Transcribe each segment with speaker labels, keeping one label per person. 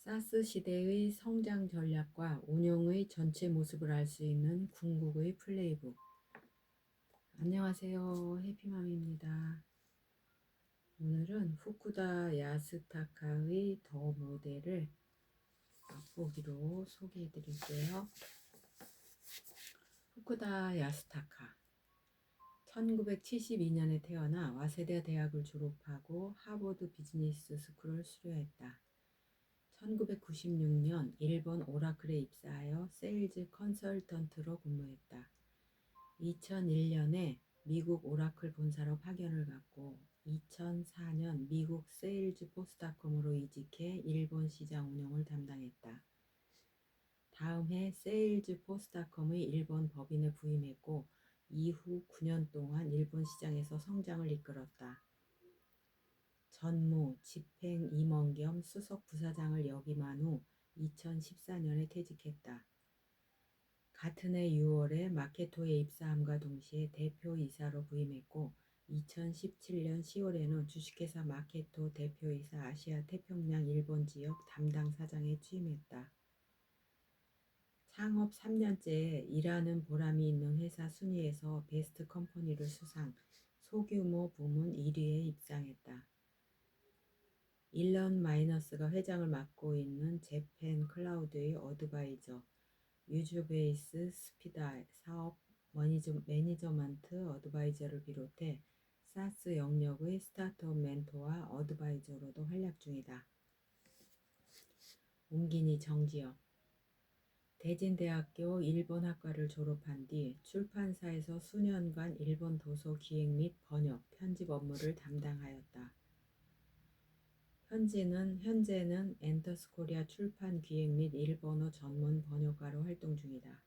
Speaker 1: 사스 시대의 성장 전략과 운영의 전체 모습을 알 수 있는 궁극의 플레이북. 안녕하세요. 해피맘입니다. 오늘은 후쿠다 야스타카의 더 모델을 맛보기로 소개해 드릴게요. 후쿠다 야스타카 1972년에 태어나 와세다 대학을 졸업하고 하버드 비즈니스 스쿨을 수료했다. 1996년 일본 오라클에 입사하여 세일즈 컨설턴트로 근무했다. 2001년에 미국 오라클 본사로 파견을 갔고 2004년 미국 세일즈 포스닷컴으로 이직해 일본 시장 운영을 담당했다. 다음 해 세일즈 포스닷컴의 일본 법인에 부임했고 이후 9년 동안 일본 시장에서 성장을 이끌었다. 전무, 집행 임원 겸 수석 부사장을 역임한 후 2014년에 퇴직했다. 같은 해 6월에 마케토에 입사함과 동시에 대표이사로 부임했고 2017년 10월에는 주식회사 마케토 대표이사 아시아 태평양 일본 지역 담당 사장에 취임했다. 창업 3년째에 일하는 보람이 있는 회사 순위에서 베스트 컴퍼니를 수상, 소규모 부문 1위에 입상했다. 일런 마이너스가 회장을 맡고 있는 재팬 클라우드의 어드바이저, 유즈베이스 스피다 사업 매니저먼트 어드바이저를 비롯해 사스 영역의 스타트업 멘토와 어드바이저로도 활약 중이다. 옹기니 정지영 대진대학교 일본학과를 졸업한 뒤 출판사에서 수년간 일본 도서 기획 및 번역, 편집 업무를 담당하였다. 현재는 엔터스코리아 출판 기획 및 일본어 전문 번역가로 활동 중이다.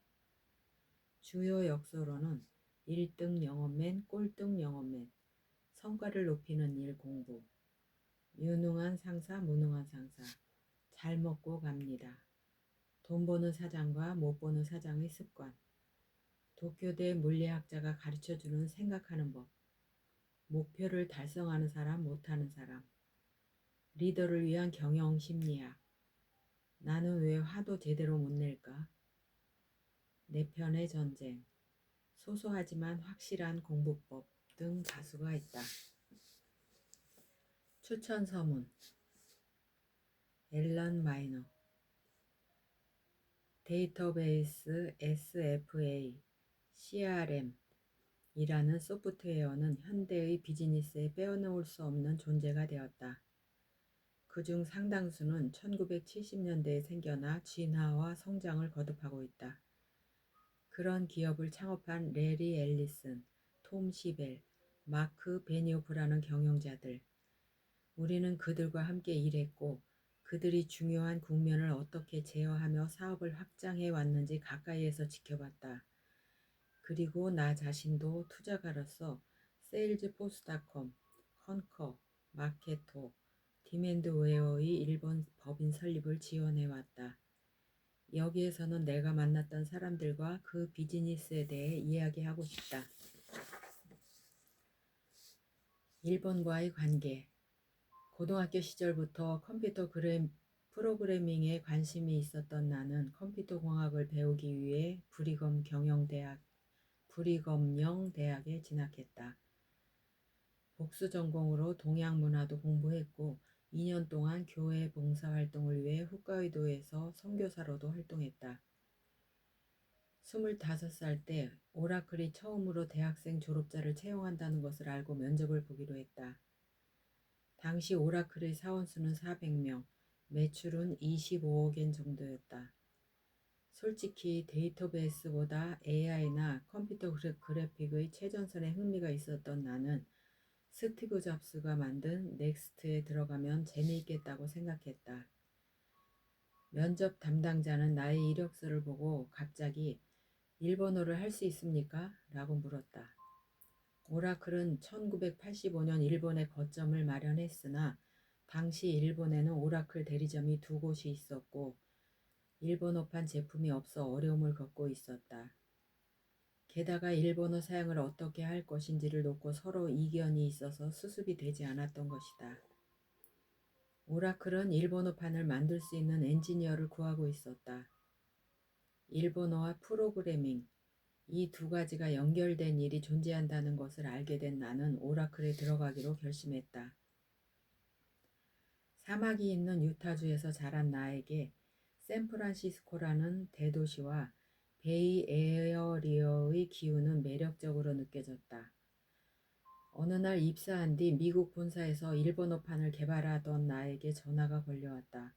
Speaker 1: 주요 역서로는 1등 영업맨, 꼴등 영업맨, 성과를 높이는 일 공부, 유능한 상사, 무능한 상사, 잘 먹고 갑니다. 돈 버는 사장과 못 버는 사장의 습관, 도쿄대 물리학자가 가르쳐주는 생각하는 법, 목표를 달성하는 사람, 못하는 사람, 리더를 위한 경영 심리학, 나는 왜 화도 제대로 못 낼까? 내 편의 전쟁, 소소하지만 확실한 공부법 등 다수가 있다. 추천 서문 앨런 마이너 데이터베이스 SFA, CRM 이라는 소프트웨어는 현대의 비즈니스에 빼어놓을 수 없는 존재가 되었다. 그중 상당수는 1970년대에 생겨나 진화와 성장을 거듭하고 있다. 그런 기업을 창업한 레리 앨리슨, 톰 시벨, 마크 베니오프라는 경영자들. 우리는 그들과 함께 일했고 그들이 중요한 국면을 어떻게 제어하며 사업을 확장해 왔는지 가까이에서 지켜봤다. 그리고 나 자신도 투자가로서 세일즈포스닷컴, 컨커, 마케토, 디맨드웨어의 일본 법인 설립을 지원해왔다. 여기에서는 내가 만났던 사람들과 그 비즈니스에 대해 이야기하고 싶다. 일본과의 관계. 고등학교 시절부터 프로그래밍에 관심이 있었던 나는 컴퓨터 공학을 배우기 위해 브리검영 대학에 진학했다. 복수 전공으로 동양 문화도 공부했고 2년 동안 교회 봉사활동을 위해 홋카이도에서 선교사로도 활동했다. 25살 때 오라클이 처음으로 대학생 졸업자를 채용한다는 것을 알고 면접을 보기로 했다. 당시 오라클의 사원수는 400명, 매출은 25억엔 정도였다. 솔직히 데이터베이스보다 AI나 컴퓨터 그래픽의 최전선에 흥미가 있었던 나는 스티브 잡스가 만든 넥스트에 들어가면 재미있겠다고 생각했다. 면접 담당자는 나의 이력서를 보고 갑자기 일본어를 할 수 있습니까? 라고 물었다. 오라클은 1985년 일본에 거점을 마련했으나 당시 일본에는 오라클 대리점이 2곳이 있었고 일본어판 제품이 없어 어려움을 겪고 있었다. 게다가 일본어 사용을 어떻게 할 것인지를 놓고 서로 이견이 있어서 수습이 되지 않았던 것이다. 오라클은 일본어판을 만들 수 있는 엔지니어를 구하고 있었다. 일본어와 프로그래밍, 이 두 가지가 연결된 일이 존재한다는 것을 알게 된 나는 오라클에 들어가기로 결심했다. 사막이 있는 유타주에서 자란 나에게 샌프란시스코라는 대도시와 베이에어리어의 기후는 매력적으로 느껴졌다. 어느 날 입사한 뒤 미국 본사에서 일본어판을 개발하던 나에게 전화가 걸려왔다.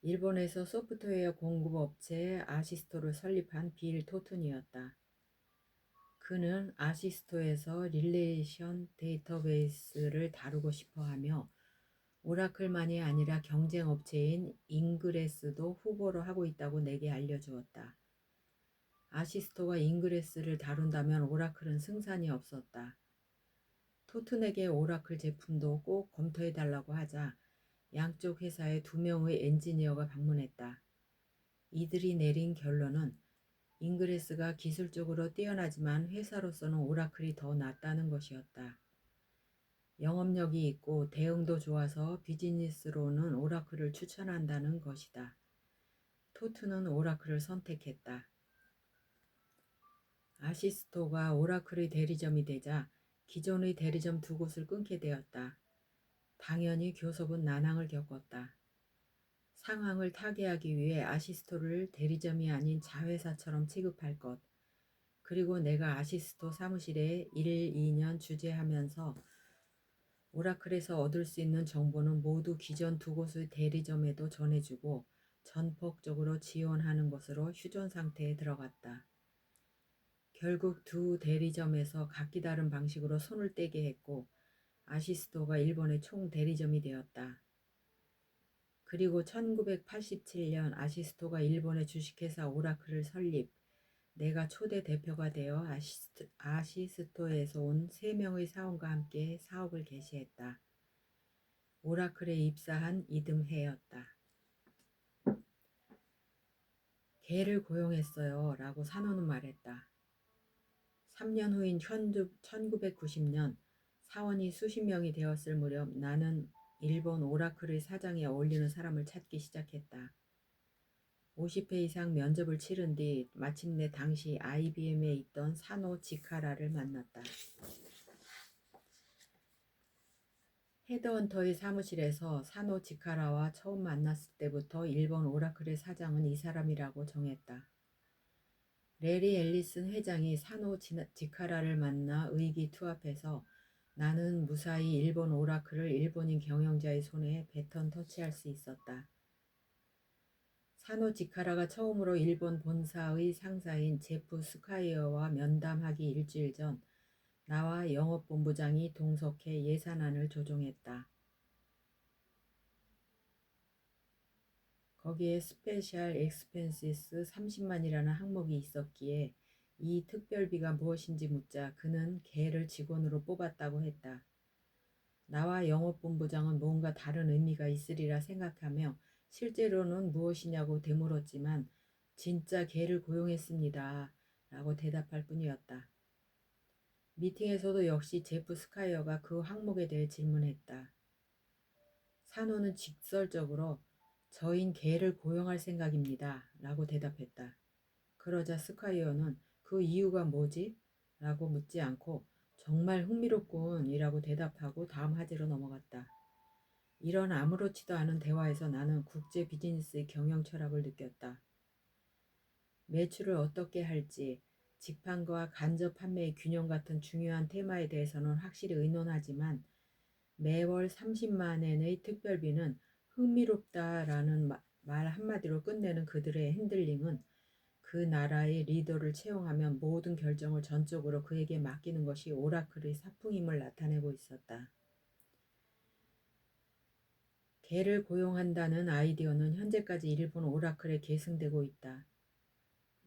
Speaker 1: 일본에서 소프트웨어 공급업체 아시스토를 설립한 빌 토튼이었다. 그는 아시스토에서 릴레이션 데이터베이스를 다루고 싶어하며 오라클만이 아니라 경쟁 업체인 잉그레스도 후보로 하고 있다고 내게 알려주었다. 아시스토가 잉그레스를 다룬다면 오라클은 승산이 없었다. 토튼에게 오라클 제품도 꼭 검토해달라고 하자 양쪽 회사의 2명의 엔지니어가 방문했다. 이들이 내린 결론은 잉그레스가 기술적으로 뛰어나지만 회사로서는 오라클이 더 낫다는 것이었다. 영업력이 있고 대응도 좋아서 비즈니스로는 오라클을 추천한다는 것이다. 토트는 오라클을 선택했다. 아시스토가 오라클의 대리점이 되자 기존의 대리점 2곳을 끊게 되었다. 당연히 교섭은 난항을 겪었다. 상황을 타개하기 위해 아시스토를 대리점이 아닌 자회사처럼 취급할 것, 그리고 내가 아시스토 사무실에 1, 2년 주재하면서 오라클에서 얻을 수 있는 정보는 모두 기존 2곳의 대리점에도 전해주고 전폭적으로 지원하는 것으로 휴전 상태에 들어갔다. 결국 2 대리점에서 각기 다른 방식으로 손을 떼게 했고 아시스토가 일본의 총 대리점이 되었다. 그리고 1987년 아시스토가 일본의 주식회사 오라클을 설립, 내가 초대 대표가 되어 아시스토에서 온 3명의 사원과 함께 사업을 개시했다. 오라클에 입사한 이듬해였다. 개를 고용했어요 라고 산호는 말했다. 3년 후인 1990년 사원이 수십 명이 되었을 무렵 나는 일본 오라클의 사장에 어울리는 사람을 찾기 시작했다. 50회 이상 면접을 치른 뒤 마침내 당시 IBM에 있던 사노 지카라를 만났다. 헤드헌터의 사무실에서 사노 지카라와 처음 만났을 때부터 일본 오라클의 사장은 이 사람이라고 정했다. 레리 앨리슨 회장이 사노 지카라를 만나 의기투합해서 나는 무사히 일본 오라클을 일본인 경영자의 손에 배턴 터치할 수 있었다. 사노 지카라가 처음으로 일본 본사의 상사인 제프 스카이어와 면담하기 일주일 전 나와 영업본부장이 동석해 예산안을 조정했다. 거기에 스페셜 엑스펜시스 30만이라는 항목이 있었기에 이 특별비가 무엇인지 묻자 그는 걔를 직원으로 뽑았다고 했다. 나와 영업본부장은 뭔가 다른 의미가 있으리라 생각하며 실제로는 무엇이냐고 되물었지만 진짜 걔를 고용했습니다 라고 대답할 뿐이었다. 미팅에서도 역시 제프 스카이어가 그 항목에 대해 질문했다. 산호는 직설적으로 저인 걔를 고용할 생각입니다 라고 대답했다. 그러자 스카이어는 그 이유가 뭐지? 라고 묻지 않고 정말 흥미롭군 이라고 대답하고 다음 화제로 넘어갔다. 이런 아무렇지도 않은 대화에서 나는 국제 비즈니스의 경영 철학을 느꼈다. 매출을 어떻게 할지, 직판과 간접 판매의 균형 같은 중요한 테마에 대해서는 확실히 의논하지만 매월 30만엔의 특별비는 흥미롭다라는 말 한마디로 끝내는 그들의 핸들링은 그 나라의 리더를 채용하면 모든 결정을 전적으로 그에게 맡기는 것이 오라클의 사풍임을 나타내고 있었다. 걔를 고용한다는 아이디어는 현재까지 일본 오라클에 계승되고 있다.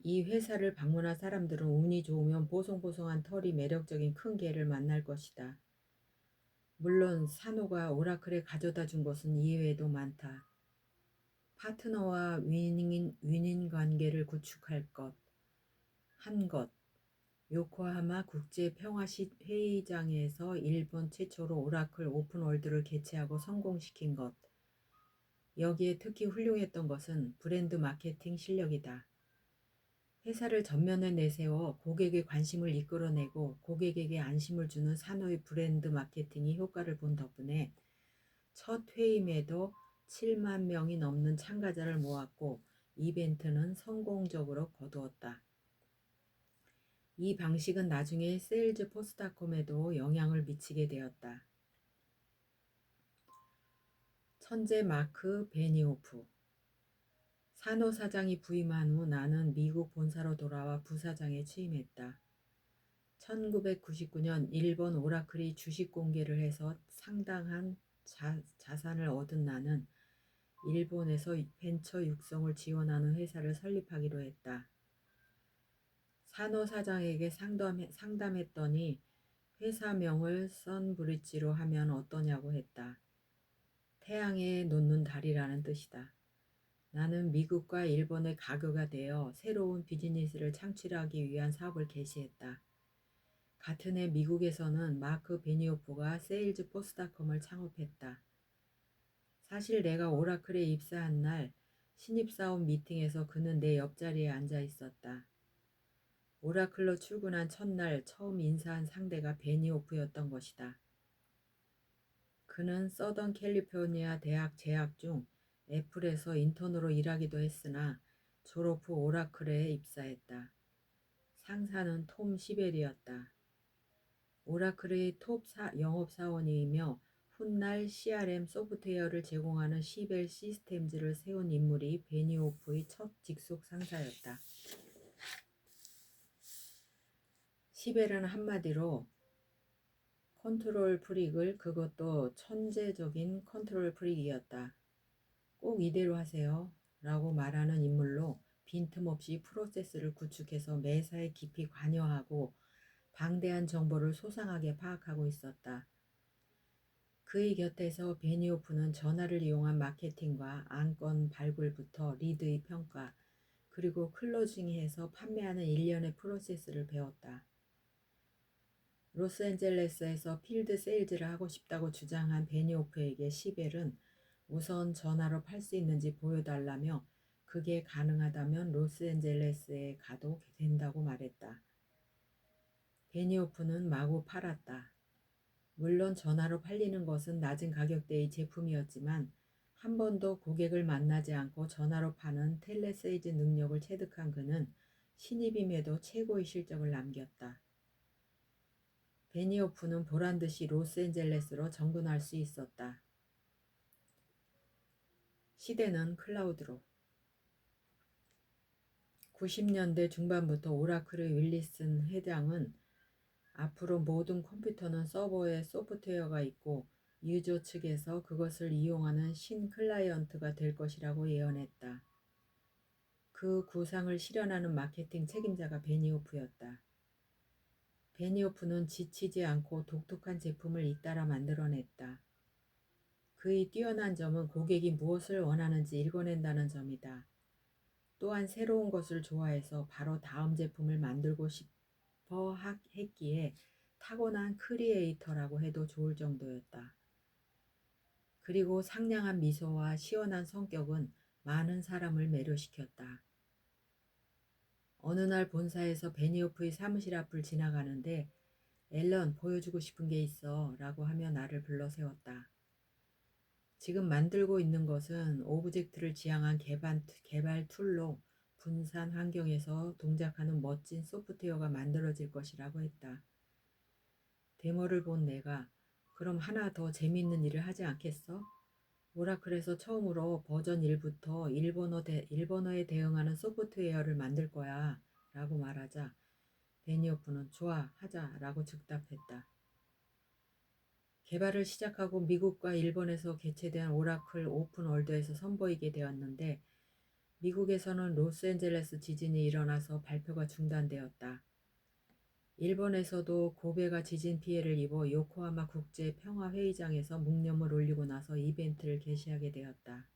Speaker 1: 이 회사를 방문한 사람들은 운이 좋으면 보송보송한 털이 매력적인 큰 개를 만날 것이다. 물론 산호가 오라클에 가져다 준 것은 이외에도 많다. 파트너와 윈윈 관계를 구축할 것, 한 것, 요코하마 국제평화회의장에서 일본 최초로 오라클 오픈월드를 개최하고 성공시킨 것, 여기에 특히 훌륭했던 것은 브랜드 마케팅 실력이다. 회사를 전면에 내세워 고객의 관심을 이끌어내고 고객에게 안심을 주는 산호의 브랜드 마케팅이 효과를 본 덕분에 첫 회임에도 7만 명이 넘는 참가자를 모았고 이벤트는 성공적으로 거두었다. 이 방식은 나중에 세일즈포스닷컴에도 영향을 미치게 되었다. 천재 마크 베니오프. 산호 사장이 부임한 후 나는 미국 본사로 돌아와 부사장에 취임했다. 1999년 일본 오라클이 주식 공개를 해서 상당한 자산을 얻은 나는 일본에서 벤처 육성을 지원하는 회사를 설립하기로 했다. 산호 사장에게 상담했더니 회사명을 선브릿지로 하면 어떠냐고 했다. 태양에 놓는 달이라는 뜻이다. 나는 미국과 일본의 가교가 되어 새로운 비즈니스를 창출하기 위한 사업을 개시했다. 같은 해 미국에서는 마크 베니오프가 세일즈포스닷컴을 창업했다. 사실 내가 오라클에 입사한 날 신입사원 미팅에서 그는 내 옆자리에 앉아 있었다. 오라클로 출근한 첫날 처음 인사한 상대가 베니오프였던 것이다. 그는 서던 캘리포니아 대학 재학 중 애플에서 인턴으로 일하기도 했으나 졸업 후 오라클에 입사했다. 상사는 톰 시벨이었다. 오라클의 톱 영업사원이며 훗날 CRM 소프트웨어를 제공하는 시벨 시스템즈를 세운 인물이 베니오프의 첫 직속 상사였다. 시벨은 한마디로 컨트롤 프릭을 그것도 천재적인 컨트롤 프릭이었다. 꼭 이대로 하세요 라고 말하는 인물로 빈틈없이 프로세스를 구축해서 매사에 깊이 관여하고 방대한 정보를 소상하게 파악하고 있었다. 그의 곁에서 베니오프는 전화를 이용한 마케팅과 안건 발굴부터 리드의 평가 그리고 클로징해서 판매하는 일련의 프로세스를 배웠다. 로스앤젤레스에서 필드 세일즈를 하고 싶다고 주장한 베니오프에게 시벨은 우선 전화로 팔 수 있는지 보여달라며 그게 가능하다면 로스앤젤레스에 가도 된다고 말했다. 베니오프는 마구 팔았다. 물론 전화로 팔리는 것은 낮은 가격대의 제품이었지만 한 번도 고객을 만나지 않고 전화로 파는 텔레세일즈 능력을 체득한 그는 신입임에도 최고의 실적을 남겼다. 베니오프는 보란듯이 로스앤젤레스로 정근할 수 있었다. 시대는 클라우드로. 90년대 중반부터 오라클의 윌리슨 회장은 앞으로 모든 컴퓨터는 서버에 소프트웨어가 있고 유저 측에서 그것을 이용하는 신클라이언트가 될 것이라고 예언했다. 그 구상을 실현하는 마케팅 책임자가 베니오프였다. 베니오프는 지치지 않고 독특한 제품을 잇따라 만들어냈다. 그의 뛰어난 점은 고객이 무엇을 원하는지 읽어낸다는 점이다. 또한 새로운 것을 좋아해서 바로 다음 제품을 만들고 싶어 했기에 타고난 크리에이터라고 해도 좋을 정도였다. 그리고 상냥한 미소와 시원한 성격은 많은 사람을 매료시켰다. 어느 날 본사에서 베니오프의 사무실 앞을 지나가는데 앨런 보여주고 싶은 게 있어 라고 하며 나를 불러 세웠다. 지금 만들고 있는 것은 오브젝트를 지향한 개발 툴로 분산 환경에서 동작하는 멋진 소프트웨어가 만들어질 것이라고 했다. 데모를 본 내가 그럼 하나 더 재미있는 일을 하지 않겠어? 오라클에서 처음으로 버전 1부터 일본어에 대응하는 소프트웨어를 만들 거야 라고 말하자 베니오프는 좋아 하자 라고 즉답했다. 개발을 시작하고 미국과 일본에서 개최된 오라클 오픈월드에서 선보이게 되었는데 미국에서는 로스앤젤레스 지진이 일어나서 발표가 중단되었다. 일본에서도 고베가 지진 피해를 입어 요코하마 국제평화회의장에서 묵념을 올리고 나서 이벤트를 개시하게 되었다.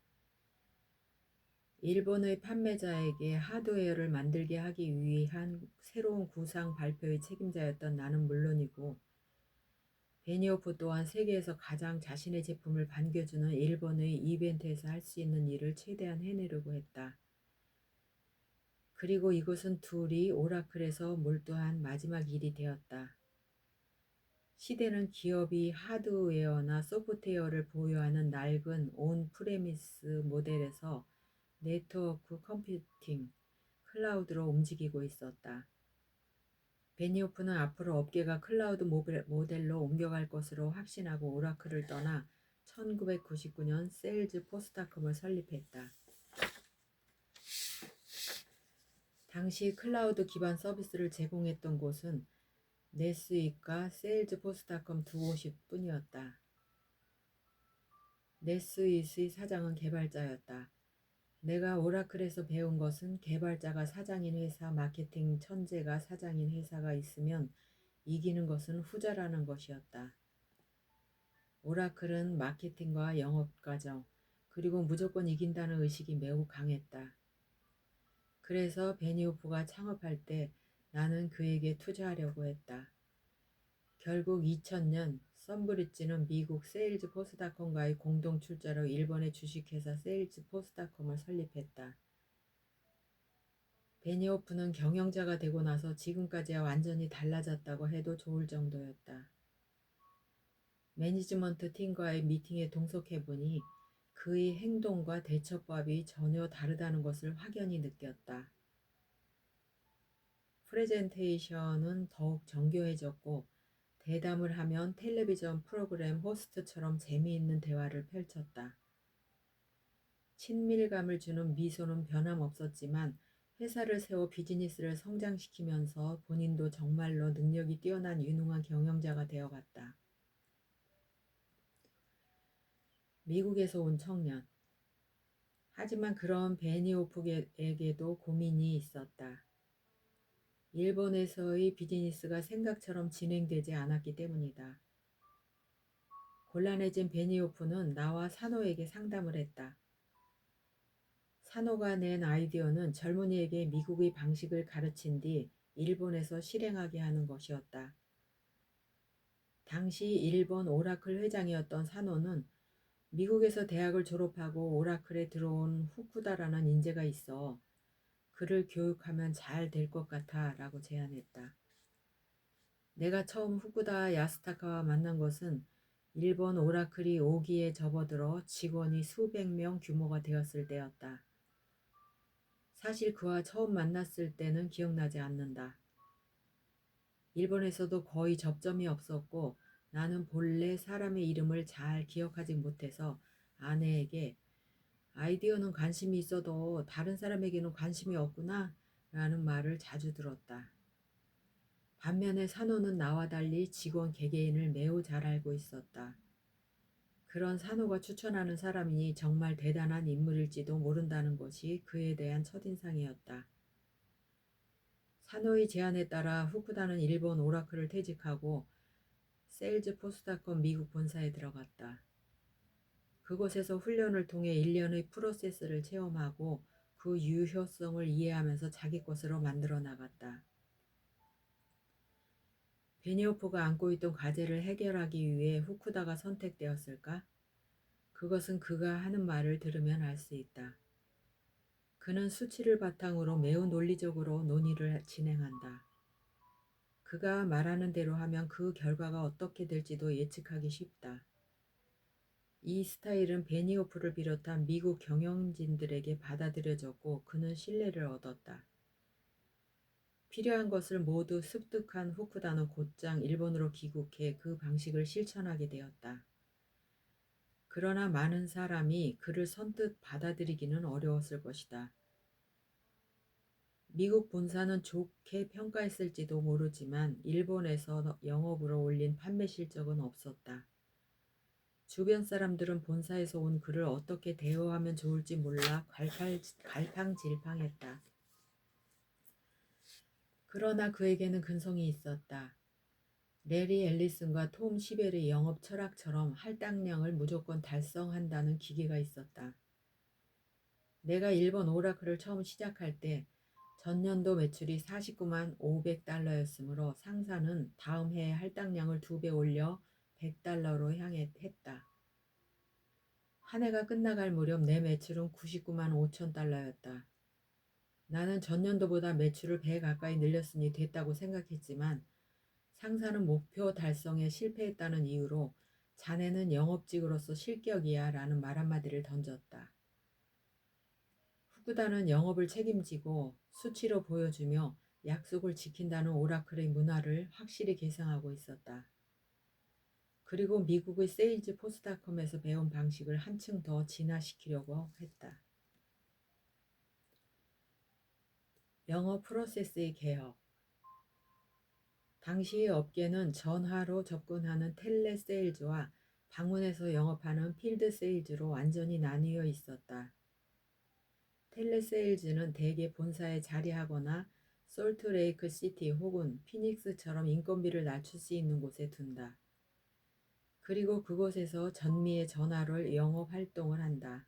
Speaker 1: 일본의 판매자에게 하드웨어를 만들게 하기 위한 새로운 구상 발표의 책임자였던 나는 물론이고 베니오프 또한 세계에서 가장 자신의 제품을 반겨주는 일본의 이벤트에서 할 수 있는 일을 최대한 해내려고 했다. 그리고 이것은 둘이 오라클에서 몰두한 마지막 일이 되었다. 시대는 기업이 하드웨어나 소프트웨어를 보유하는 낡은 온 프레미스 모델에서 네트워크 컴퓨팅, 클라우드로 움직이고 있었다. 베니오프는 앞으로 업계가 클라우드 모델로 옮겨갈 것으로 확신하고 오라클을 떠나 1999년 세일즈포스닷컴을 설립했다. 당시 클라우드 기반 서비스를 제공했던 곳은 넷스윗과 세일즈포스닷컴 두 곳뿐이었다. 넷스윗의 사장은 개발자였다. 내가 오라클에서 배운 것은 개발자가 사장인 회사, 마케팅 천재가 사장인 회사가 있으면 이기는 것은 후자라는 것이었다. 오라클은 마케팅과 영업과정, 그리고 무조건 이긴다는 의식이 매우 강했다. 그래서 베니오프가 창업할 때 나는 그에게 투자하려고 했다. 결국 2000년 썬브리지는 미국 세일즈포스닷컴과의 공동 출자로 일본의 주식회사 세일즈포스닷컴을 설립했다. 베니오프는 경영자가 되고 나서 지금까지와 완전히 달라졌다고 해도 좋을 정도였다. 매니지먼트 팀과의 미팅에 동석해보니 그의 행동과 대처법이 전혀 다르다는 것을 확연히 느꼈다. 프레젠테이션은 더욱 정교해졌고 대담을 하면 텔레비전 프로그램 호스트처럼 재미있는 대화를 펼쳤다. 친밀감을 주는 미소는 변함없었지만 회사를 세워 비즈니스를 성장시키면서 본인도 정말로 능력이 뛰어난 유능한 경영자가 되어갔다. 미국에서 온 청년. 하지만 그런 베니오프에게도 고민이 있었다. 일본에서의 비즈니스가 생각처럼 진행되지 않았기 때문이다. 곤란해진 베니오프는 나와 사노에게 상담을 했다. 사노가 낸 아이디어는 젊은이에게 미국의 방식을 가르친 뒤 일본에서 실행하게 하는 것이었다. 당시 일본 오라클 회장이었던 사노는 미국에서 대학을 졸업하고 오라클에 들어온 후쿠다라는 인재가 있어 그를 교육하면 잘 될 것 같아 라고 제안했다. 내가 처음 후쿠다 야스타카와 만난 것은 일본 오라클이 5기에 접어들어 직원이 수백 명 규모가 되었을 때였다. 사실 그와 처음 만났을 때는 기억나지 않는다. 일본에서도 거의 접점이 없었고 나는 본래 사람의 이름을 잘 기억하지 못해서 아내에게 아이디어는 관심이 있어도 다른 사람에게는 관심이 없구나 라는 말을 자주 들었다. 반면에 산호는 나와 달리 직원 개개인을 매우 잘 알고 있었다. 그런 산호가 추천하는 사람이 정말 대단한 인물일지도 모른다는 것이 그에 대한 첫인상이었다. 산호의 제안에 따라 후쿠다는 일본 오라클을 퇴직하고 세일즈포스닷컴 미국 본사에 들어갔다. 그곳에서 훈련을 통해 1년의 프로세스를 체험하고 그 유효성을 이해하면서 자기 것으로 만들어 나갔다. 베니오프가 안고 있던 과제를 해결하기 위해 후쿠다가 선택되었을까? 그것은 그가 하는 말을 들으면 알 수 있다. 그는 수치를 바탕으로 매우 논리적으로 논의를 진행한다. 그가 말하는 대로 하면 그 결과가 어떻게 될지도 예측하기 쉽다. 이 스타일은 베니오프를 비롯한 미국 경영진들에게 받아들여졌고 그는 신뢰를 얻었다. 필요한 것을 모두 습득한 후쿠다는 곧장 일본으로 귀국해 그 방식을 실천하게 되었다. 그러나 많은 사람이 그를 선뜻 받아들이기는 어려웠을 것이다. 미국 본사는 좋게 평가했을지도 모르지만 일본에서 영업으로 올린 판매 실적은 없었다. 주변 사람들은 본사에서 온 그를 어떻게 대우하면 좋을지 몰라 갈팡질팡했다. 그러나 그에게는 근성이 있었다. 레리 앨리슨과 톰 시벨의 영업 철학처럼 할당량을 무조건 달성한다는 기계가 있었다. 내가 일본 오라클을 처음 시작할 때 전년도 매출이 49만 $500였으므로 상사는 다음 해에 할당량을 2배 올려 $100로 향했다. 한 해가 끝나갈 무렵 내 매출은 $99만 5천 달러였다. 나는 전년도보다 매출을 배 가까이 늘렸으니 됐다고 생각했지만 상사는 목표 달성에 실패했다는 이유로 자네는 영업직으로서 실격이야 라는 말 한마디를 던졌다. 후쿠다는 영업을 책임지고 수치로 보여주며 약속을 지킨다는 오라클의 문화를 확실히 계승하고 있었다. 그리고 미국의 세일즈 포스닷컴에서 배운 방식을 한층 더 진화시키려고 했다. 영어 프로세스의 개혁. 당시 업계는 전화로 접근하는 텔레세일즈와 방문해서 영업하는 필드 세일즈로 완전히 나뉘어 있었다. 텔레세일즈는 대개 본사에 자리하거나 솔트레이크 시티 혹은 피닉스처럼 인건비를 낮출 수 있는 곳에 둔다. 그리고 그곳에서 전미의 전화로 영업 활동을 한다.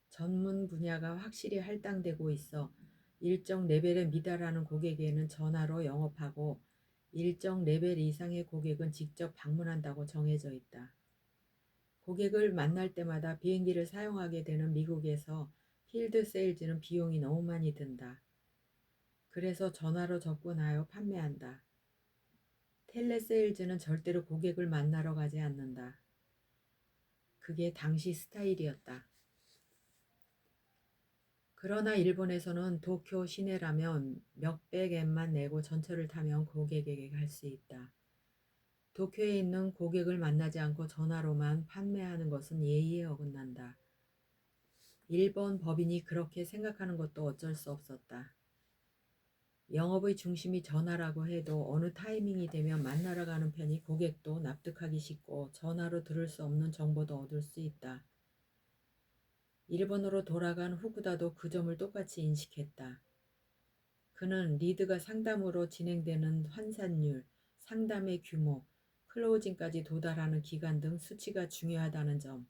Speaker 1: 전문 분야가 확실히 할당되고 있어 일정 레벨에 미달하는 고객에게는 전화로 영업하고 일정 레벨 이상의 고객은 직접 방문한다고 정해져 있다. 고객을 만날 때마다 비행기를 사용하게 되는 미국에서 필드 세일즈는 비용이 너무 많이 든다. 그래서 전화로 접근하여 판매한다. 텔레세일즈는 절대로 고객을 만나러 가지 않는다. 그게 당시 스타일이었다. 그러나 일본에서는 도쿄 시내라면 몇백 엔만 내고 전철을 타면 고객에게 갈 수 있다. 도쿄에 있는 고객을 만나지 않고 전화로만 판매하는 것은 예의에 어긋난다. 일본 법인이 그렇게 생각하는 것도 어쩔 수 없었다. 영업의 중심이 전화라고 해도 어느 타이밍이 되면 만나러 가는 편이 고객도 납득하기 쉽고 전화로 들을 수 없는 정보도 얻을 수 있다. 일본으로 돌아간 후쿠다도 그 점을 똑같이 인식했다. 그는 리드가 상담으로 진행되는 환산율, 상담의 규모, 클로징까지 도달하는 기간 등 수치가 중요하다는 점,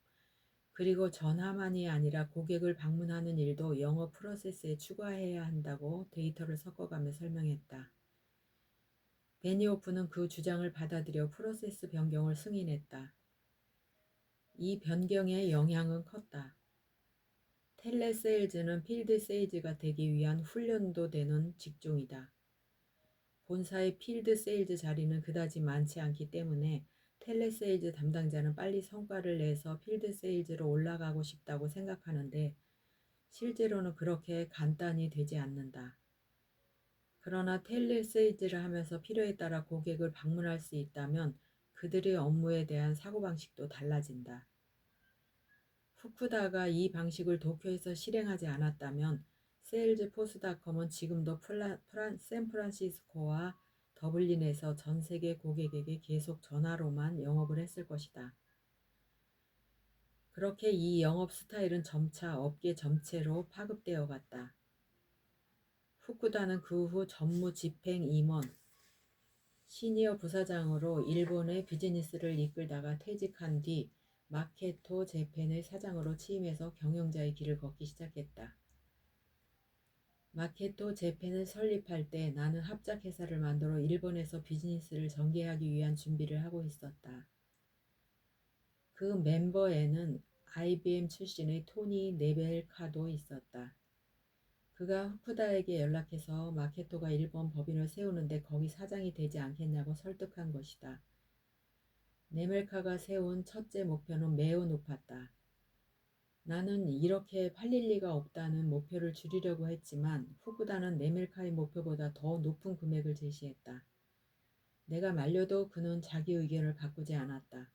Speaker 1: 그리고 전화만이 아니라 고객을 방문하는 일도 영어 프로세스에 추가해야 한다고 데이터를 섞어가며 설명했다. 베니오프는 그 주장을 받아들여 프로세스 변경을 승인했다. 이 변경의 영향은 컸다. 텔레세일즈는 필드 세일즈가 되기 위한 훈련도 되는 직종이다. 본사의 필드 세일즈 자리는 그다지 많지 않기 때문에 텔레세일즈 담당자는 빨리 성과를 내서 필드 세일즈로 올라가고 싶다고 생각하는데 실제로는 그렇게 간단히 되지 않는다. 그러나 텔레세일즈를 하면서 필요에 따라 고객을 방문할 수 있다면 그들의 업무에 대한 사고방식도 달라진다. 후쿠다가 이 방식을 도쿄에서 실행하지 않았다면 세일즈포스닷컴은 지금도 샌프란시스코와 더블린에서 전 세계 고객에게 계속 전화로만 영업을 했을 것이다. 그렇게 이 영업 스타일은 점차 업계 전체로 파급되어 갔다. 후쿠다는 그 후 전무 집행 임원, 시니어 부사장으로 일본의 비즈니스를 이끌다가 퇴직한 뒤 마케토 재팬의 사장으로 취임해서 경영자의 길을 걷기 시작했다. 마케토 재팬을 설립할 때 나는 합작회사를 만들어 일본에서 비즈니스를 전개하기 위한 준비를 하고 있었다. 그 멤버에는 IBM 출신의 토니 네벨카도 있었다. 그가 후쿠다에게 연락해서 마케토가 일본 법인을 세우는데 거기 사장이 되지 않겠냐고 설득한 것이다. 네벨카가 세운 첫째 목표는 매우 높았다. 나는 이렇게 팔릴 리가 없다는 목표를 줄이려고 했지만 후쿠다는 네멜카의 목표보다 더 높은 금액을 제시했다. 내가 말려도 그는 자기 의견을 바꾸지 않았다.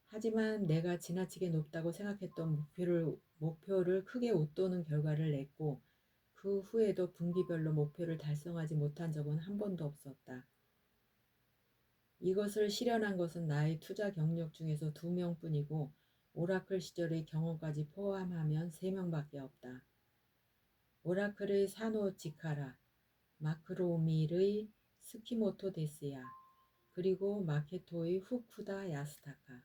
Speaker 1: 하지만 내가 지나치게 높다고 생각했던 목표를 크게 웃도는 결과를 냈고 그 후에도 분기별로 목표를 달성하지 못한 적은 한 번도 없었다. 이것을 실현한 것은 나의 투자 경력 중에서 2명뿐이고 오라클 시절의 경험까지 포함하면 3명밖에 없다. 오라클의 사노 지카라, 마크로밀의 스키모토 데스야, 그리고 마케토의 후쿠다 야스타카.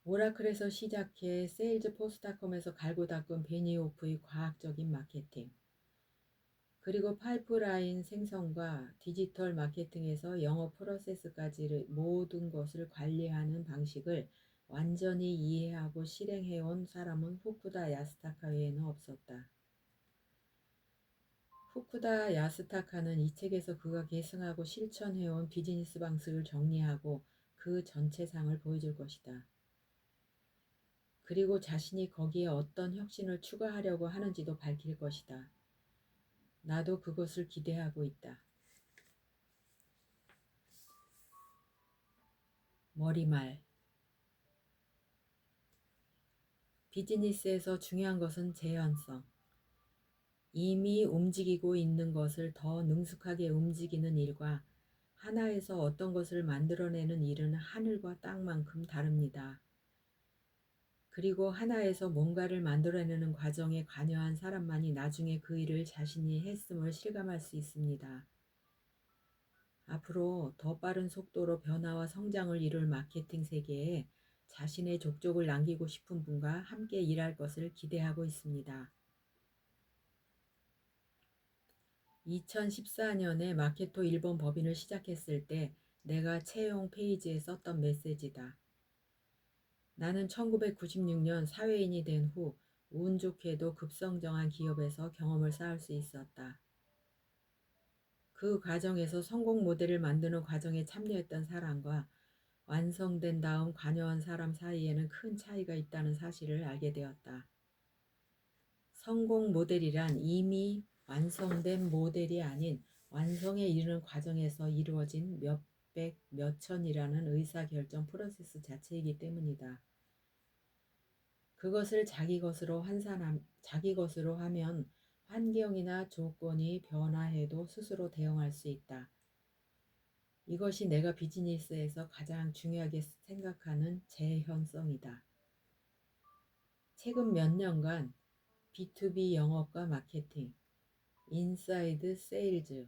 Speaker 1: 오라클에서 시작해 세일즈 포스닷컴에서 갈고 닦은 베니오프의 과학적인 마케팅. 그리고 파이프라인 생성과 디지털 마케팅에서 영업 프로세스까지 모든 것을 관리하는 방식을 완전히 이해하고 실행해온 사람은 후쿠다 야스타카 외에는 없었다. 후쿠다 야스타카는 이 책에서 그가 계승하고 실천해온 비즈니스 방식을 정리하고 그 전체상을 보여줄 것이다. 그리고 자신이 거기에 어떤 혁신을 추가하려고 하는지도 밝힐 것이다. 나도 그것을 기대하고 있다. 머리말. 비즈니스에서 중요한 것은 재현성. 이미 움직이고 있는 것을 더 능숙하게 움직이는 일과 하나에서 어떤 것을 만들어내는 일은 하늘과 땅만큼 다릅니다. 그리고 하나에서 뭔가를 만들어내는 과정에 관여한 사람만이 나중에 그 일을 자신이 했음을 실감할 수 있습니다. 앞으로 더 빠른 속도로 변화와 성장을 이룰 마케팅 세계에 자신의 족적을 남기고 싶은 분과 함께 일할 것을 기대하고 있습니다. 2014년에 마케토 일본 법인을 시작했을 때 내가 채용 페이지에 썼던 메시지다. 나는 1996년 사회인이 된 후 운 좋게도 급성장한 기업에서 경험을 쌓을 수 있었다. 그 과정에서 성공 모델을 만드는 과정에 참여했던 사람과 완성된 다음 관여한 사람 사이에는 큰 차이가 있다는 사실을 알게 되었다. 성공 모델이란 이미 완성된 모델이 아닌 완성에 이르는 과정에서 이루어진 몇백, 몇천이라는 의사결정 프로세스 자체이기 때문이다. 그것을 자기 것으로 하면 환경이나 조건이 변화해도 스스로 대응할 수 있다. 이것이 내가 비즈니스에서 가장 중요하게 생각하는 재현성이다. 최근 몇 년간 B2B 영업과 마케팅, 인사이드 세일즈,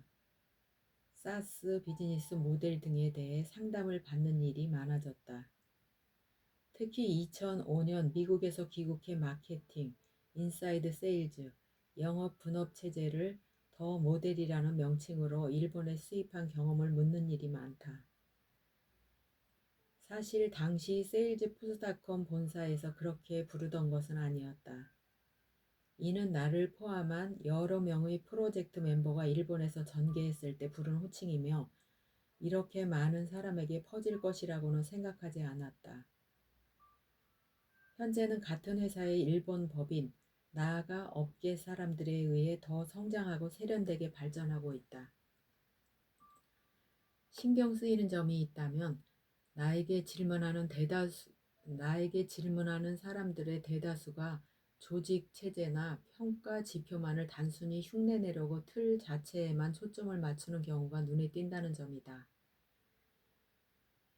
Speaker 1: 사스 비즈니스 모델 등에 대해 상담을 받는 일이 많아졌다. 특히 2005년 미국에서 귀국해 마케팅, 인사이드 세일즈, 영업 분업 체제를 더 모델이라는 명칭으로 일본에 수입한 경험을 묻는 일이 많다. 사실 당시 세일즈푸드닷컴 본사에서 그렇게 부르던 것은 아니었다. 이는 나를 포함한 여러 명의 프로젝트 멤버가 일본에서 전개했을 때 부른 호칭이며 이렇게 많은 사람에게 퍼질 것이라고는 생각하지 않았다. 현재는 같은 회사의 일본 법인, 나아가 업계 사람들에 의해 더 성장하고 세련되게 발전하고 있다. 신경 쓰이는 점이 있다면 나에게 질문하는 사람들의 대다수가 조직 체제나 평가 지표만을 단순히 흉내내려고 틀 자체에만 초점을 맞추는 경우가 눈에 띈다는 점이다.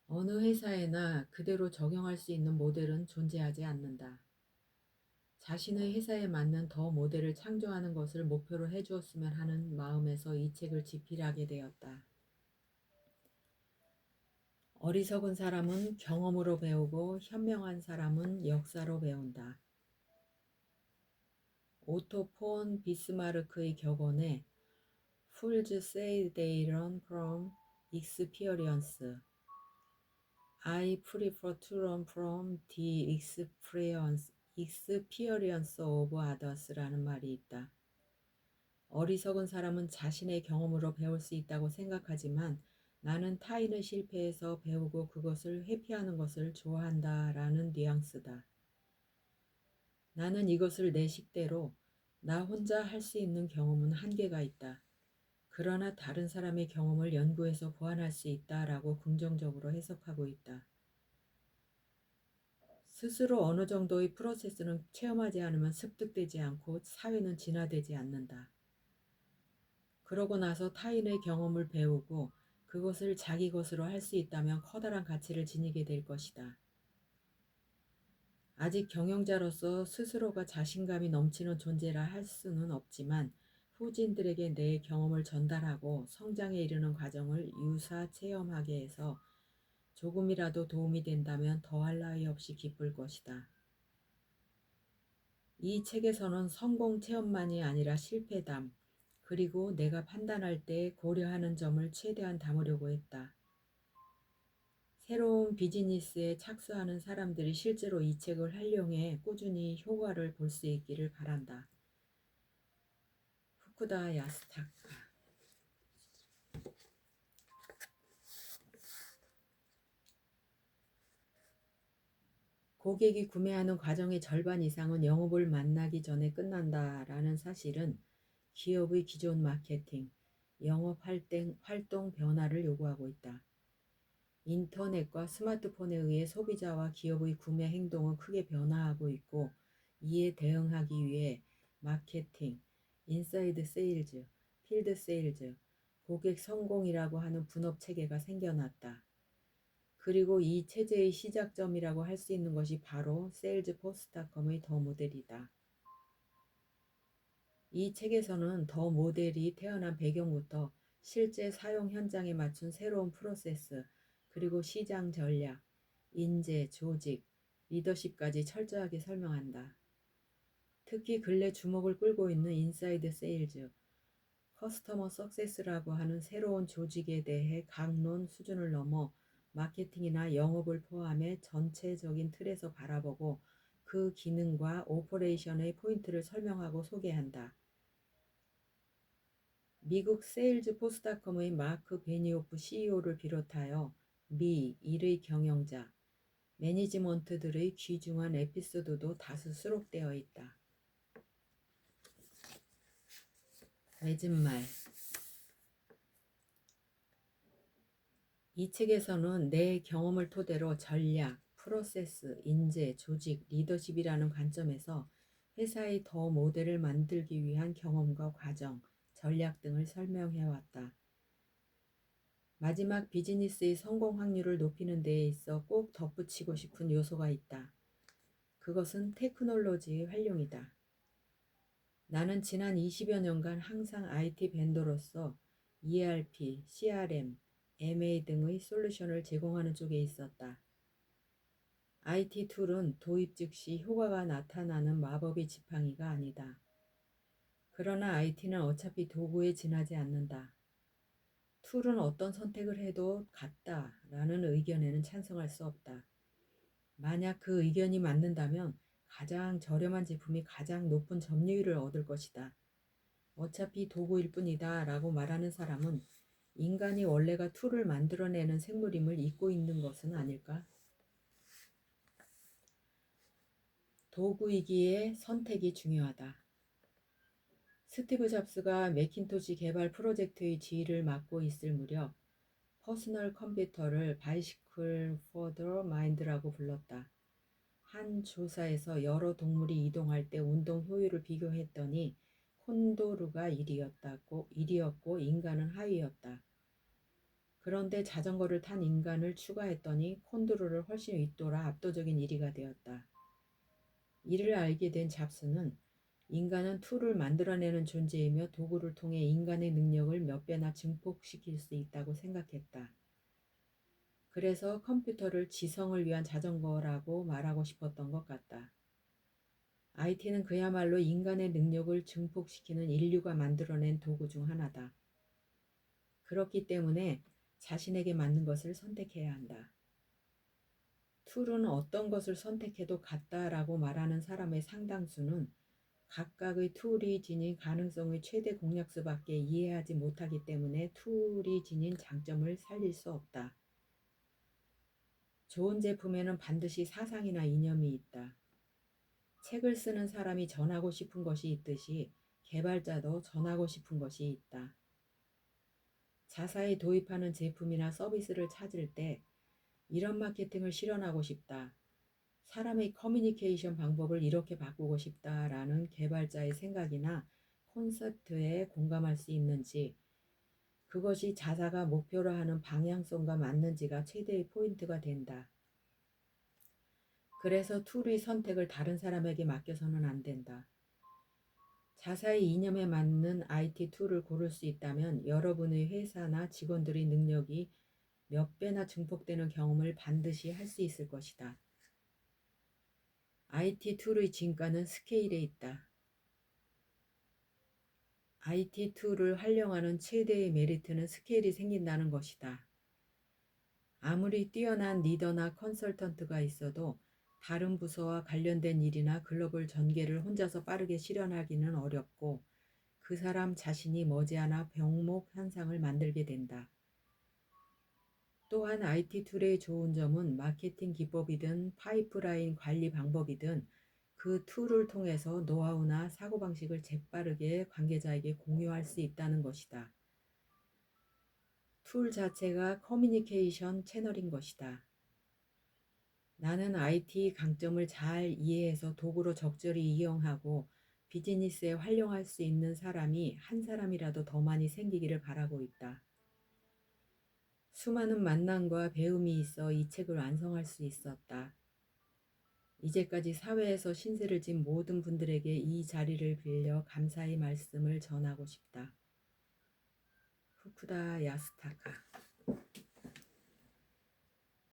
Speaker 1: 어느 회사에나 그대로 적용할 수 있는 모델은 존재하지 않는다. 자신의 회사에 맞는 더 모델을 창조하는 것을 목표로 해주었으면 하는 마음에서 이 책을 집필하게 되었다. 어리석은 사람은 경험으로 배우고 현명한 사람은 역사로 배운다. 오토 폰 비스마르크의 격언에 Fools say they learn from experience. I prefer to learn from the experience of others라는 말이 있다. 어리석은 사람은 자신의 경험으로 배울 수 있다고 생각하지만 나는 타인의 실패에서 배우고 그것을 회피하는 것을 좋아한다라는 뉘앙스다. 나는 이것을 내 식대로 나 혼자 할 수 있는 경험은 한계가 있다. 그러나 다른 사람의 경험을 연구해서 보완할 수 있다라고 긍정적으로 해석하고 있다. 스스로 어느 정도의 프로세스는 체험하지 않으면 습득되지 않고 사회는 진화되지 않는다. 그러고 나서 타인의 경험을 배우고 그것을 자기 것으로 할 수 있다면 커다란 가치를 지니게 될 것이다. 아직 경영자로서 스스로가 자신감이 넘치는 존재라 할 수는 없지만 후진들에게 내 경험을 전달하고 성장에 이르는 과정을 유사 체험하게 해서 조금이라도 도움이 된다면 더할 나위 없이 기쁠 것이다. 이 책에서는 성공 체험만이 아니라 실패담, 그리고 내가 판단할 때 고려하는 점을 최대한 담으려고 했다. 새로운 비즈니스에 착수하는 사람들이 실제로 이 책을 활용해 꾸준히 효과를 볼 수 있기를 바란다. 후쿠다 야스타카. 고객이 구매하는 과정의 절반 이상은 영업을 만나기 전에 끝난다라는 사실은 기업의 기존 마케팅, 영업 활동 변화를 요구하고 있다. 인터넷과 스마트폰에 의해 소비자와 기업의 구매 행동은 크게 변화하고 있고, 이에 대응하기 위해 마케팅, 인사이드 세일즈, 필드 세일즈, 고객 성공이라고 하는 분업 체계가 생겨났다. 그리고 이 체제의 시작점이라고 할 수 있는 것이 바로 세일즈포스닷컴의 더 모델이다. 이 책에서는 더 모델이 태어난 배경부터 실제 사용 현장에 맞춘 새로운 프로세스, 그리고 시장 전략, 인재, 조직, 리더십까지 철저하게 설명한다. 특히 근래 주목을 끌고 있는 인사이드 세일즈, 커스터머 석세스라고 하는 새로운 조직에 대해 강론 수준을 넘어 마케팅이나 영업을 포함해 전체적인 틀에서 바라보고 그 기능과 오퍼레이션의 포인트를 설명하고 소개한다. 미국 세일즈포스닷컴의 마크 베니오프 CEO를 비롯하여 미, 일의 경영자, 매니지먼트들의 귀중한 에피소드도 다수 수록되어 있다. 맺은 말. 이 책에서는 내 경험을 토대로 전략, 프로세스, 인재, 조직, 리더십이라는 관점에서 회사의 더 모델을 만들기 위한 경험과 과정, 전략 등을 설명해왔다. 마지막 비즈니스의 성공 확률을 높이는 데에 있어 꼭 덧붙이고 싶은 요소가 있다. 그것은 테크놀로지의 활용이다. 나는 지난 20여 년간 항상 IT 벤더로서 ERP, CRM, MA 등의 솔루션을 제공하는 쪽에 있었다. IT 툴은 도입 즉시 효과가 나타나는 마법의 지팡이가 아니다. 그러나 IT는 어차피 도구에 지나지 않는다. 툴은 어떤 선택을 해도 같다라는 의견에는 찬성할 수 없다. 만약 그 의견이 맞는다면 가장 저렴한 제품이 가장 높은 점유율을 얻을 것이다. 어차피 도구일 뿐이다 라고 말하는 사람은 인간이 원래가 툴을 만들어내는 생물임을 잊고 있는 것은 아닐까? 도구이기에 선택이 중요하다. 스티브 잡스가 매킨토시 개발 프로젝트의 지휘를 맡고 있을 무렵 퍼스널 컴퓨터를 바이시클 포 더 마인드라고 불렀다. 한 조사에서 여러 동물이 이동할 때 운동 효율을 비교했더니 콘도르가 1위였고 인간은 하위였다. 그런데 자전거를 탄 인간을 추가했더니 콘도르를 훨씬 윗돌아 압도적인 1위가 되었다. 이를 알게 된 잡스는 인간은 툴을 만들어내는 존재이며 도구를 통해 인간의 능력을 몇 배나 증폭시킬 수 있다고 생각했다. 그래서 컴퓨터를 지성을 위한 자전거라고 말하고 싶었던 것 같다. IT는 그야말로 인간의 능력을 증폭시키는 인류가 만들어낸 도구 중 하나다. 그렇기 때문에 자신에게 맞는 것을 선택해야 한다. 툴은 어떤 것을 선택해도 같다라고 말하는 사람의 상당수는 각각의 툴이 지닌 가능성의 최대 공약수밖에 이해하지 못하기 때문에 툴이 지닌 장점을 살릴 수 없다. 좋은 제품에는 반드시 사상이나 이념이 있다. 책을 쓰는 사람이 전하고 싶은 것이 있듯이 개발자도 전하고 싶은 것이 있다. 자사에 도입하는 제품이나 서비스를 찾을 때 이런 마케팅을 실현하고 싶다. 사람의 커뮤니케이션 방법을 이렇게 바꾸고 싶다라는 개발자의 생각이나 콘셉트에 공감할 수 있는지, 그것이 자사가 목표로 하는 방향성과 맞는지가 최대의 포인트가 된다. 그래서 툴의 선택을 다른 사람에게 맡겨서는 안 된다. 자사의 이념에 맞는 IT 툴을 고를 수 있다면 여러분의 회사나 직원들의 능력이 몇 배나 증폭되는 경험을 반드시 할 수 있을 것이다. IT 툴의 진가는 스케일에 있다. IT 툴을 활용하는 최대의 메리트는 스케일이 생긴다는 것이다. 아무리 뛰어난 리더나 컨설턴트가 있어도 다른 부서와 관련된 일이나 글로벌 전개를 혼자서 빠르게 실현하기는 어렵고 그 사람 자신이 머지않아 병목 현상을 만들게 된다. 또한 IT 툴의 좋은 점은 마케팅 기법이든 파이프라인 관리 방법이든 그 툴을 통해서 노하우나 사고방식을 재빠르게 관계자에게 공유할 수 있다는 것이다. 툴 자체가 커뮤니케이션 채널인 것이다. 나는 IT 강점을 잘 이해해서 도구로 적절히 이용하고 비즈니스에 활용할 수 있는 사람이 한 사람이라도 더 많이 생기기를 바라고 있다. 수많은 만남과 배움이 있어 이 책을 완성할 수 있었다. 이제까지 사회에서 신세를 진 모든 분들에게 이 자리를 빌려 감사의 말씀을 전하고 싶다. 후쿠다 야스타카.